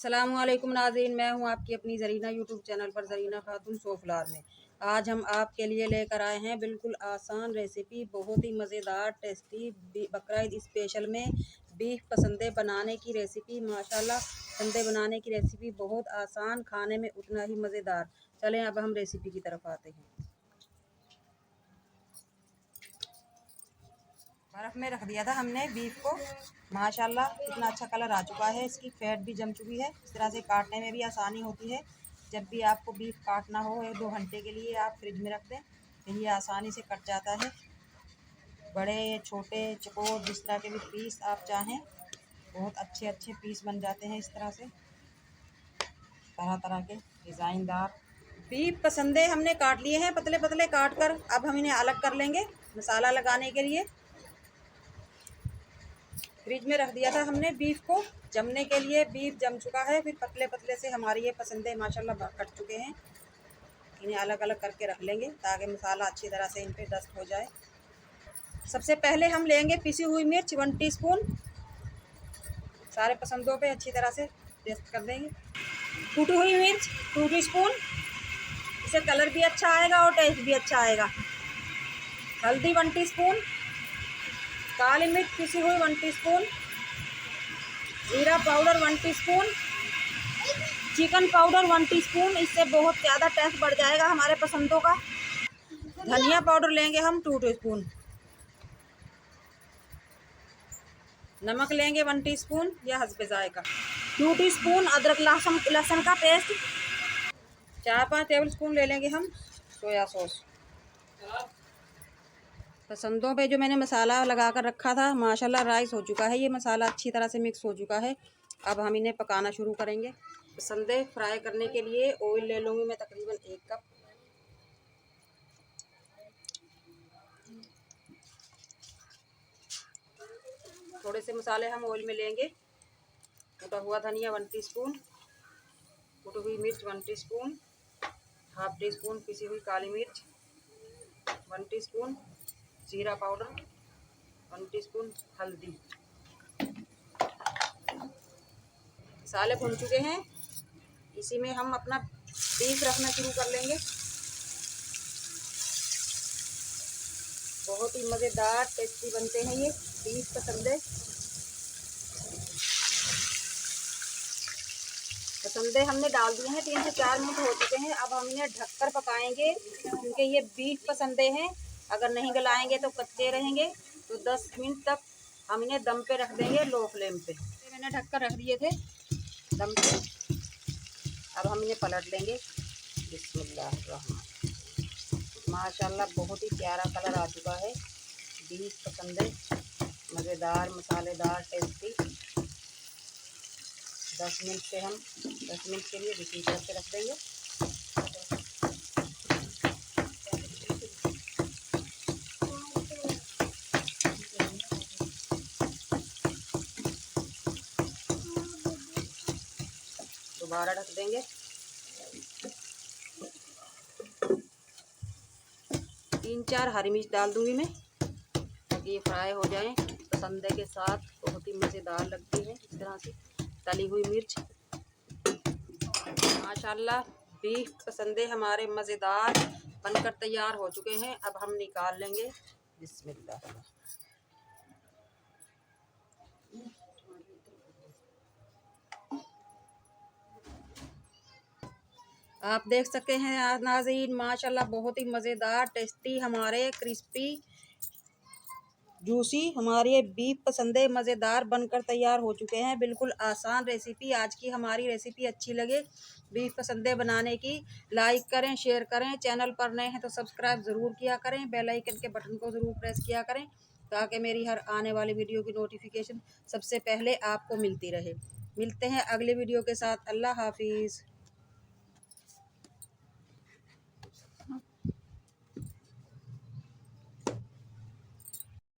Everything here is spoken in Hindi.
अस्सलामुअलैकुम नाज़रीन, मैं हूं आपकी अपनी ज़रीना यूट्यूब चैनल पर ज़रीना खातून सोफलार में। आज हम आपके लिए लेकर आए हैं बिल्कुल आसान रेसिपी, बहुत ही मज़ेदार टेस्टी बकरा ईद स्पेशल में बीफ पसंदे बनाने की रेसिपी। माशाल्लाह, पसंदे बनाने की रेसिपी बहुत आसान, खाने में उतना ही मज़ेदार। चलें अब हम रेसिपी की तरफ आते हैं। बर्फ़ में रख दिया था हमने बीफ को। माशाल्लाह इतना अच्छा कलर आ चुका है, इसकी फैट भी जम चुकी है। इस तरह से काटने में भी आसानी होती है। जब भी आपको बीफ काटना हो 1-2 घंटे के लिए आप फ्रिज में रख दें तो ये आसानी से कट जाता है। बड़े छोटे चकोर जिस तरह के भी पीस आप चाहें, बहुत अच्छे अच्छे पीस बन जाते हैं। इस तरह से तरह तरह के डिज़ाइनदार बीफ पसंदे हमने काट लिए हैं, पतले पतले काट कर। अब हम इन्हें अलग कर लेंगे मसाला लगाने के लिए। फ्रिज में रख दिया था हमने बीफ को जमने के लिए। बीफ जम चुका है, फिर पतले पतले से हमारे ये पसंदे माशाल्लाह कट चुके हैं। इन्हें अलग अलग करके रख लेंगे ताकि मसाला अच्छी तरह से इन पे डस्ट हो जाए। सबसे पहले हम लेंगे पिसी हुई मिर्च 1 टीस्पून। सारे पसंदों पे अच्छी तरह से टेस्ट कर देंगे। कूटी हुई मिर्च 2 टीस्पून, इससे कलर भी अच्छा आएगा और टेस्ट भी अच्छा आएगा। हल्दी 1 टीस्पून, काली मिर्च पिसी हुई 1 टीस्पून, जीरा powder 1 teaspoon, chicken powder 1 teaspoon. इससे बहुत ज़्यादा टेस्ट बढ़ जाएगा हमारे पसंदों का। धनिया पाउडर लेंगे हम 2 टीस्पून। नमक लेंगे 1 टीस्पून या हस्बे जायका। 2 टीस्पून अदरक लहसुन का पेस्ट। 4-5 टेबल स्पून ले लेंगे हम सोया सॉस। पसंदों पे जो मैंने मसाला लगा कर रखा था माशाल्लाह राइस हो चुका है। ये मसाला अच्छी तरह से मिक्स हो चुका है। अब हम इन्हें पकाना शुरू करेंगे। पसंदे फ्राई करने के लिए ऑयल ले लूँगी मैं तकरीबन 1 कप। थोड़े से मसाले हम ऑयल में लेंगे। कटा हुआ धनिया 1 टीस्पून, कुटी हुई मिर्च 1 टीस्पून, हाफ टीस्पून पिसी हुई काली मिर्च, 1 टीस्पून जीरा पाउडर, 1 टीस्पून हल्दी। मसाले भुन चुके हैं, इसी में हम अपना बीफ रखना शुरू कर लेंगे। बहुत ही मज़ेदार टेस्टी बनते हैं ये बीफ पसंदे। पसंदे हमने डाल दिए हैं, 3 से 4 मिनट हो चुके हैं। अब हम इन्हें ढककर पकाएंगे क्योंकि ये बीफ पसंदे हैं। अगर नहीं गलाएंगे तो कच्चे रहेंगे। तो 10 मिनट तक हम इन्हें दम पे रख देंगे लो फ्लेम पे। मैंने ढककर रख दिए थे दम पे। अब हम इन्हें पलट लेंगे। बिस्मिल्लाह। माशाल्लाह बहुत ही प्यारा कलर आ चुका है। बीफ पसंदे मज़ेदार मसालेदार टेस्टी। 10 मिनट के लिए दूसरी तरफ से रख देंगे। दोबारा ढक देंगे। 3-4 हरी मिर्च डाल दूंगी मैं ताकि ये फ्राई हो जाए। पसंदे के साथ बहुत ही मज़ेदार लगती है इस तरह से तली हुई मिर्च। माशाल्लाह बीफ पसंदे हमारे मज़ेदार बनकर तैयार हो चुके हैं। अब हम निकाल लेंगे। बिस्मिल्लाह। आप देख सकते हैं नाज़रीन, माशाल्लाह बहुत ही मज़ेदार टेस्टी हमारे क्रिस्पी जूसी हमारे बीफ पसंदे मज़ेदार बनकर तैयार हो चुके हैं। बिल्कुल आसान रेसिपी। आज की हमारी रेसिपी अच्छी लगे बीफ पसंदे बनाने की, लाइक करें, शेयर करें। चैनल पर नए हैं तो सब्सक्राइब ज़रूर किया करें। बेल आइकन के बटन को ज़रूर प्रेस किया करें ताकि मेरी हर आने वाली वीडियो की नोटिफिकेशन सबसे पहले आपको मिलती रहे। मिलते हैं अगले वीडियो के साथ। अल्लाह हाफिज़।